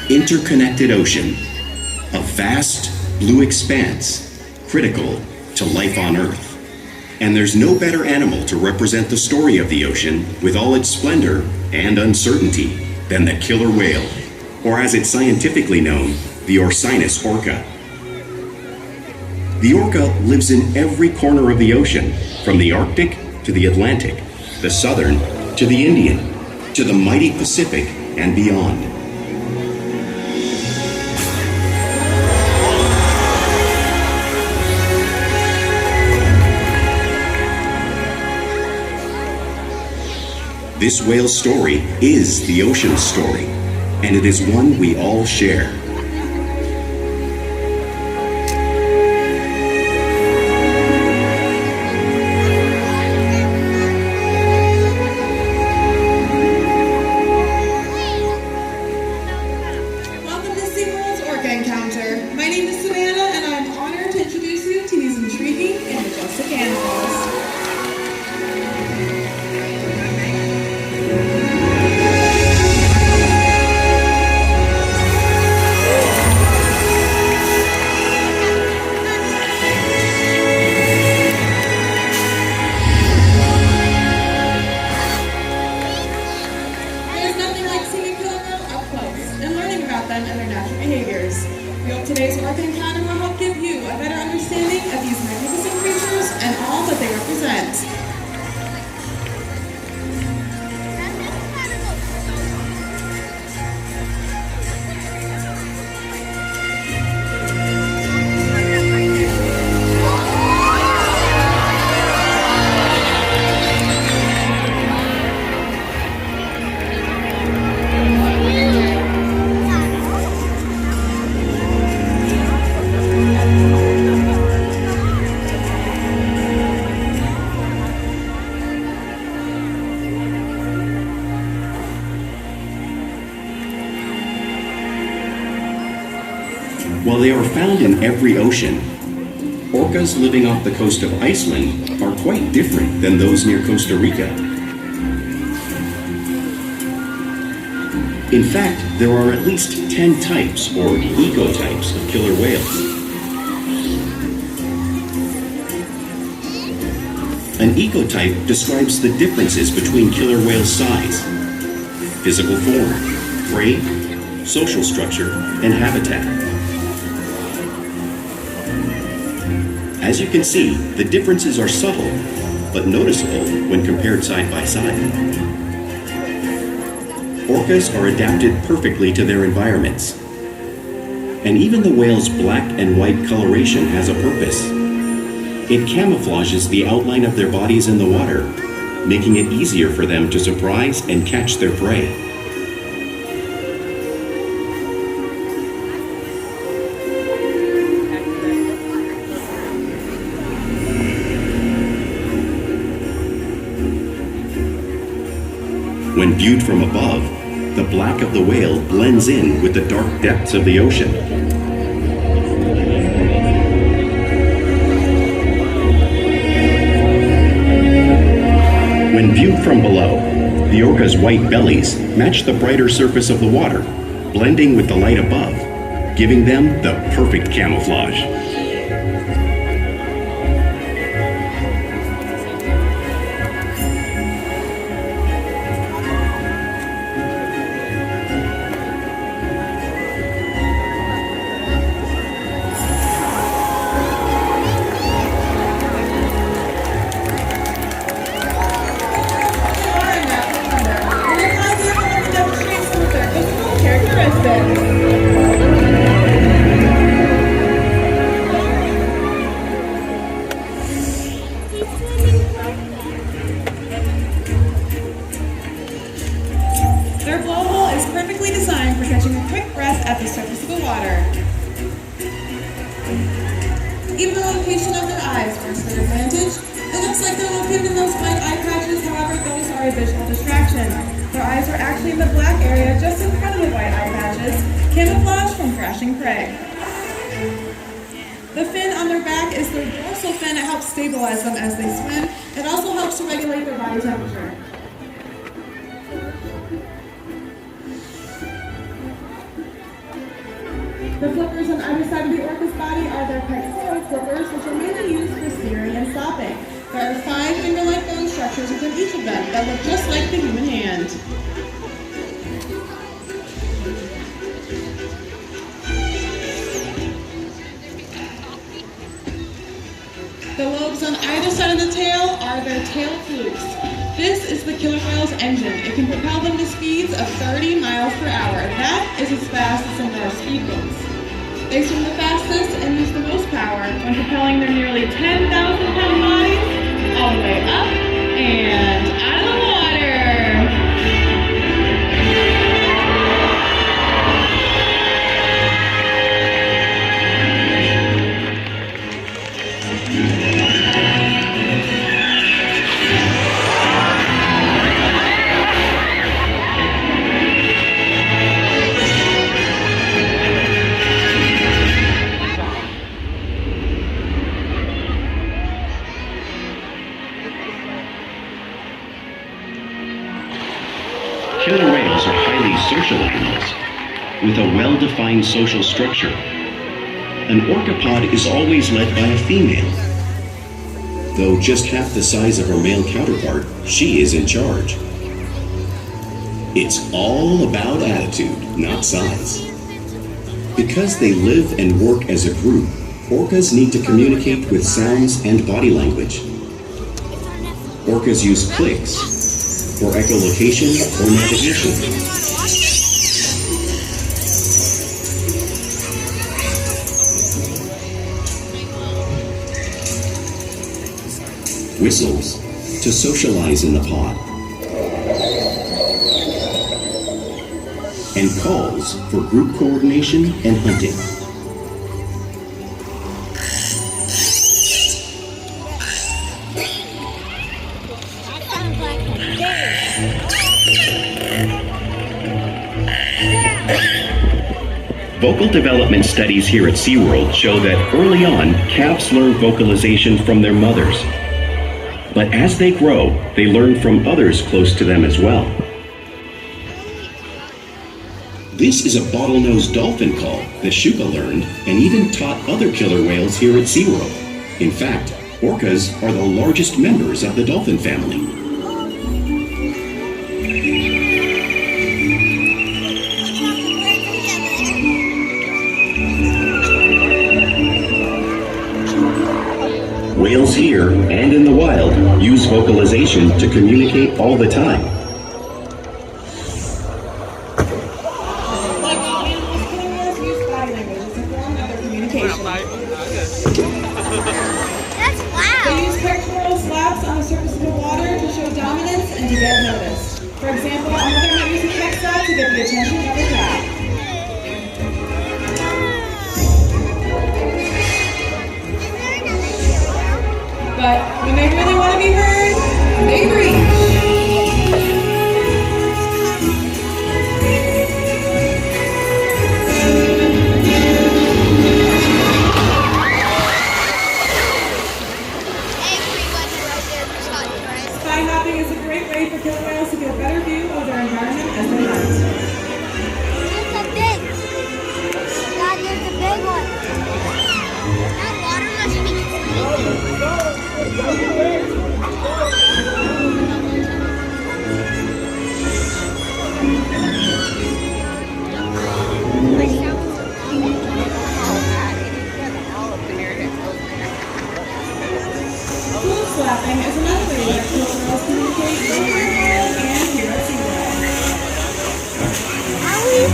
interconnected ocean, a vast blue expanse critical to life on Earth. And there's no better animal to represent the story of the ocean with all its splendor and uncertainty than the killer whale, or as it's scientifically known, the Orcinus orca. The orca lives in every corner of the ocean, from the Arctic to the Atlantic, the Southern to the Indian, to the mighty Pacific and beyond. This whale's story is the ocean's story, and it is one we all share. Welcome to SeaWorld's Orca Encounter. My name is Savannah, and I'm honored to introduce you to these intriguing and majestic animals. Them and their natural behaviors. We hope today's Orca Encounter will help give you a better understanding of these magnificent creatures and all that they represent. While they are found in every ocean, orcas living off the coast of Iceland are quite different than those near Costa Rica. In fact, there are at least 10 types or ecotypes of killer whales. An ecotype describes the differences between killer whale size, physical form, prey, social structure, and habitat. As you can see, the differences are subtle, but noticeable when compared side by side. Orcas are adapted perfectly to their environments. And even the whale's black and white coloration has a purpose. It camouflages the outline of their bodies in the water, making it easier for them to surprise and catch their prey. When viewed from above, the black of the whale blends in with the dark depths of the ocean. When viewed from below, the orca's white bellies match the brighter surface of the water, blending with the light above, giving them the perfect camouflage. Their blowhole is perfectly designed for catching a quick breath at the surface of the water. Even the location of their eyes works to their advantage. It looks like they're located in those white eye patches, however, those are a visual distraction. Their eyes are actually in the black area just in front of the white eye patches, camouflage from crashing prey. The fin on their back is their dorsal fin. It helps stabilize them as they swim. It also helps to regulate their body temperature. The flippers on either side of the orca's body are their pectoral flippers, which are mainly used for steering and stopping. There are 5 finger-like bone structures within each of them that look just like the human hand. The lobes on either side of the tail are their tail flukes. This is the killer whale's engine. It can propel them to speeds of 30 miles per hour. That is as fast as some of our speedboats. They swim the fastest and use the most power when propelling their nearly 10,000-pound bodies all the way up and out of the water. Killer whales are highly social animals with a well-defined social structure. An orca pod is always led by a female. Though just half the size of her male counterpart, she is in charge. It's all about attitude, not size. Because they live and work as a group, orcas need to communicate with sounds and body language. Orcas use clicks for echolocation or navigation. Whistles to socialize in the pod. And calls for group coordination and hunting. Vocal development studies here at SeaWorld show that early on, calves learn vocalization from their mothers. But as they grow, they learn from others close to them as well. This is a bottlenose dolphin call that Shuka learned and even taught other killer whales here at SeaWorld. In fact, orcas are the largest members of the dolphin family. Whales here and in the wild use vocalization to communicate all the time. Like all animals, killer whales use body language as a form of their communication. That's loud. They use pectoral slaps on the surface of the water to show dominance and to get noticed. For example, a mother might use a pec slap to get the attention of her calf. But when they really want to be heard, they breathe. Sky hopping is a great way for killer whales to get a better view of their environment as they hunt. There's a big. God, there's a big one. That water must be clean. Food slapping is another way that killer whales communicate both in the wild and here at SeaWorld. How are you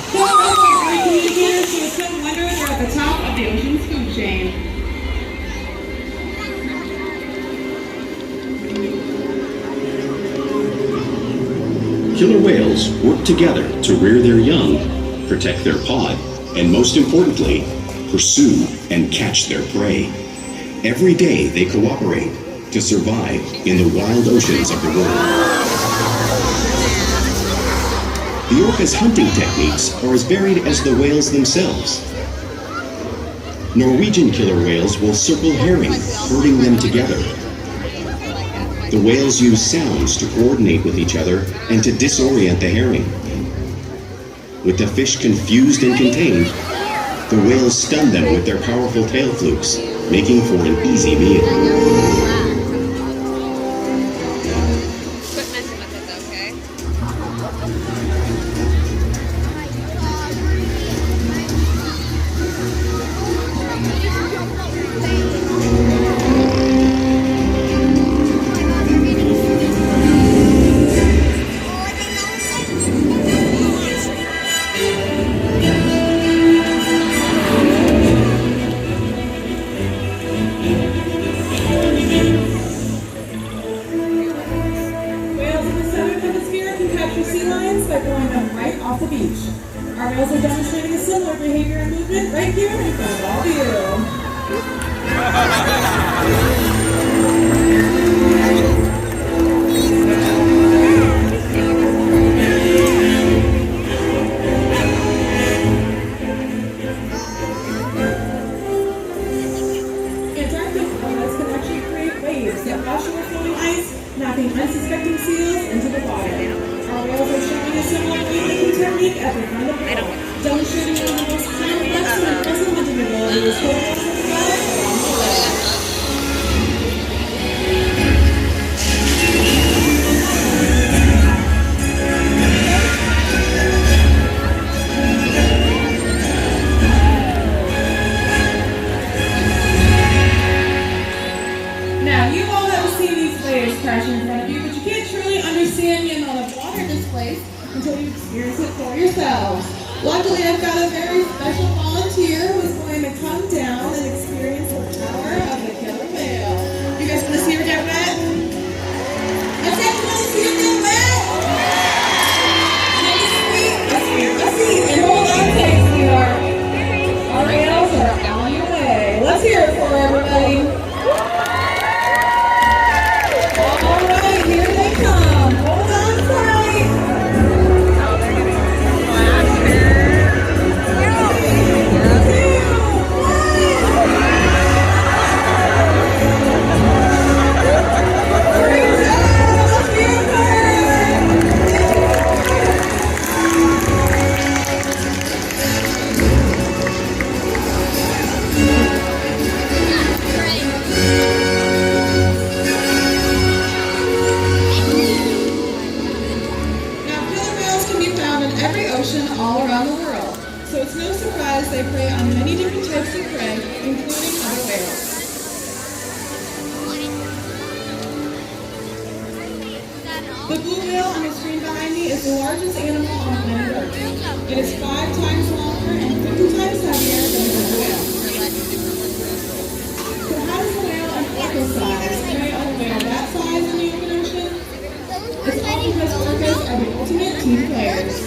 Killer whales are great communicators to a quick wonder they're at the top of the ocean's food chain. Killer whales work together to rear their young, protect their pod, and most importantly, pursue and catch their prey. Every day they cooperate to survive in the wild oceans of the world. The orca's hunting techniques are as varied as the whales themselves. Norwegian killer whales will circle herring, herding them together. The whales use sounds to coordinate with each other and to disorient the herring. With the fish confused and contained, the whales stun them with their powerful tail flukes, making for an easy meal. Quit messing with it, okay? Whales in the southern hemisphere can capture sea lions by blowing them right off the beach. Our whales are demonstrating a similar behavior and movement right here in front of all of you. Antarctic whales can actually create waves that wash over floating ice, knocking unsuspecting seals into the water. Our whales are showing a similar movement technique at the front of the boat, demonstrating one of the most complex and impressive hunting abilities for whales in the water around the world. Now, you all have seen these waves crashing in front of you, but you can't truly understand the amount of water displaced until you experience it for yourselves. Luckily, I've got a very special volunteer who's going to come down and experience the power of the killer whale. You guys want to see her get wet? Let's get to see her get wet! Nice, sweet. Let's see. And hold on tight, sweetheart. Our whales are on your way. Let's hear it for everybody. All right, here they come. Hold on tight. Great job. Let's hear it for her. Now, killer whales can be found in every ocean all around the world, so it's no surprise they prey on many different types of prey, including other whales. The blue whale on the screen behind me is the largest animal on planet Earth. It is 5 times longer and 50 times heavier than a blue whale. So how does a whale an orca size prey on a whale that size in the open ocean? It's all because orcas are the ultimate team players.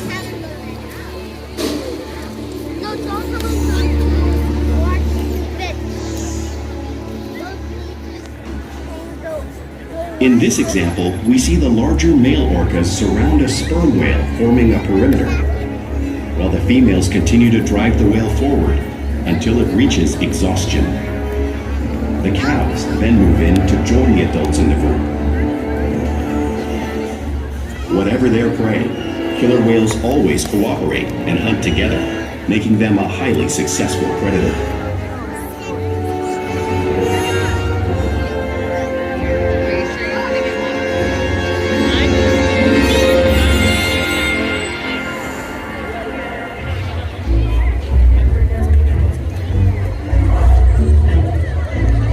In this example, we see the larger male orcas surround a sperm whale, forming a perimeter, while the females continue to drive the whale forward until it reaches exhaustion. The cows then move in to join the adults in the group. Whatever their prey, killer whales always cooperate and hunt together, making them a highly successful predator.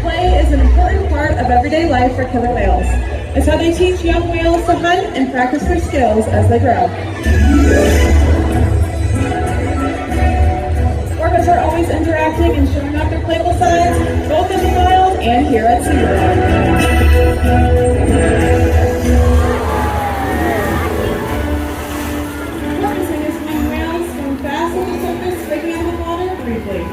Play is an important part of everyday life for killer whales. It's how they teach young whales to hunt and practice their skills as they grow. Orcas are always interacting and showing off their playful sides, both in the wild and here at SeaWorld. Focusing is when whales swim fast on the surface, breaking out of the water briefly.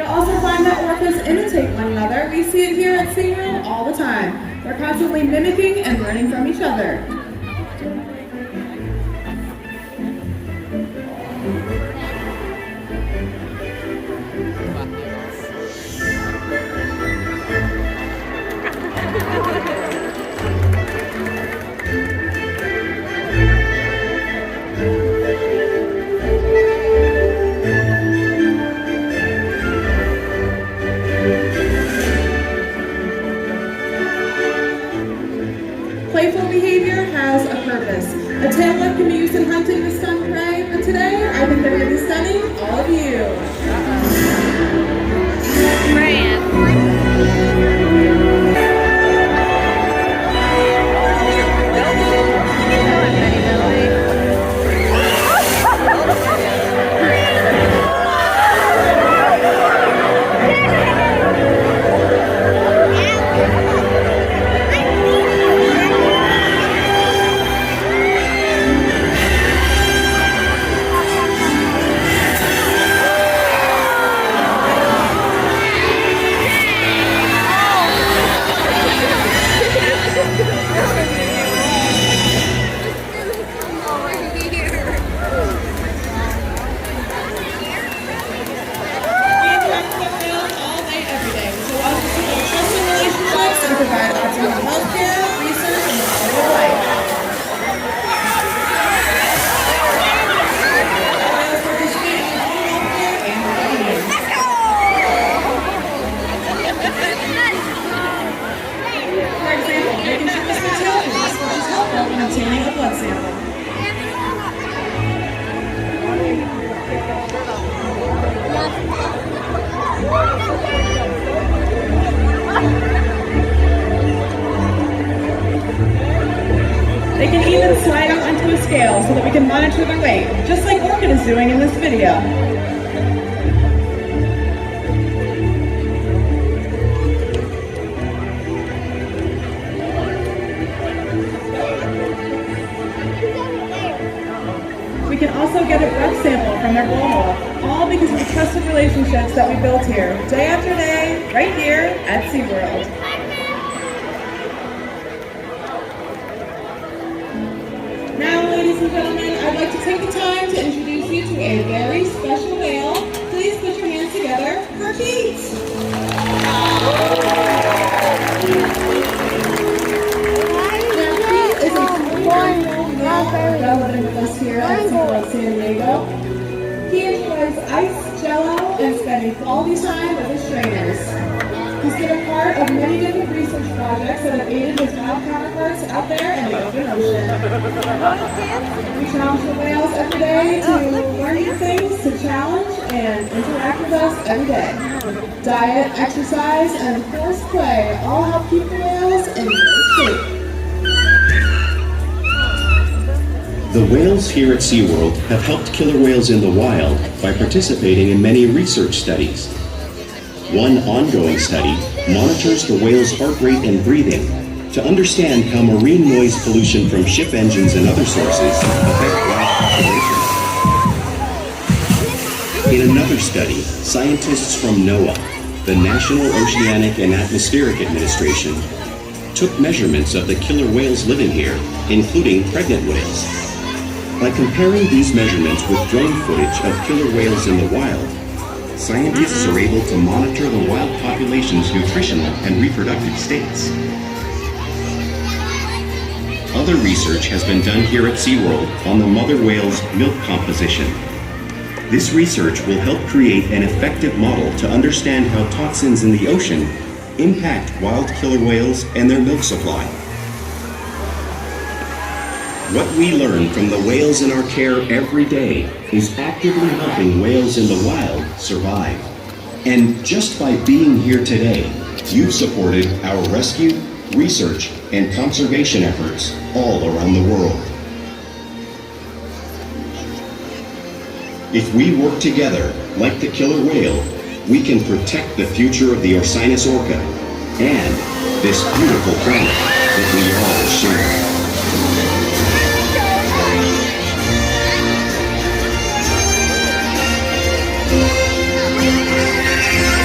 You'll also find that orcas imitate one another. We see it here at SeaWorld all the time. They're constantly mimicking and learning from each other. Playful behavior has a purpose. A tail whip can be used in hunting to stun prey, but today I think they're going to be stunning all of you. Provide optimal healthcare, research, and quality of life. Whales participate in all healthcare and well-being. For example, they can show us fertility, which is helpful when obtaining a blood sample. They can even slide out onto a scale so that we can monitor their weight, just like Orca is doing in this video. We can also get a breath sample from their blowhole, all because of the trusted relationships that we built here, day after day, right here at SeaWorld. Now, ladies and gentlemen, I'd like to take the time to introduce you to a very special whale. Please put your hands together for Pete. Now, Pete is a 4-year-old male living with us here at SeaWorld San Diego. He enjoys ice, jello, and spending quality time with his trainers. He's been a part of many different research projects that have aided his wild counterparts out there in the open ocean. We challenge the whales every day to learn new things, to challenge and interact with us every day. Diet, exercise, and forced play all help keep the whales in great shape. The whales here at SeaWorld have helped killer whales in the wild by participating in many research studies. One ongoing study monitors the whale's heart rate and breathing to understand how marine noise pollution from ship engines and other sources affect whale populations. In another study, scientists from NOAA, the National Oceanic and Atmospheric Administration, took measurements of the killer whales living here, including pregnant whales. By comparing these measurements with drone footage of killer whales in the wild, scientists are able to monitor the wild population's nutritional and reproductive states. Other research has been done here at SeaWorld on the mother whale's milk composition. This research will help create an effective model to understand how toxins in the ocean impact wild killer whales and their milk supply. What we learn from the whales in our care every day is actively helping whales in the wild survive. And just by being here today, you've supported our rescue, research, and conservation efforts all around the world. If we work together, like the killer whale, we can protect the future of the Orcinus orca and this beautiful planet that we all share. Wait.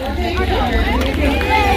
Okay,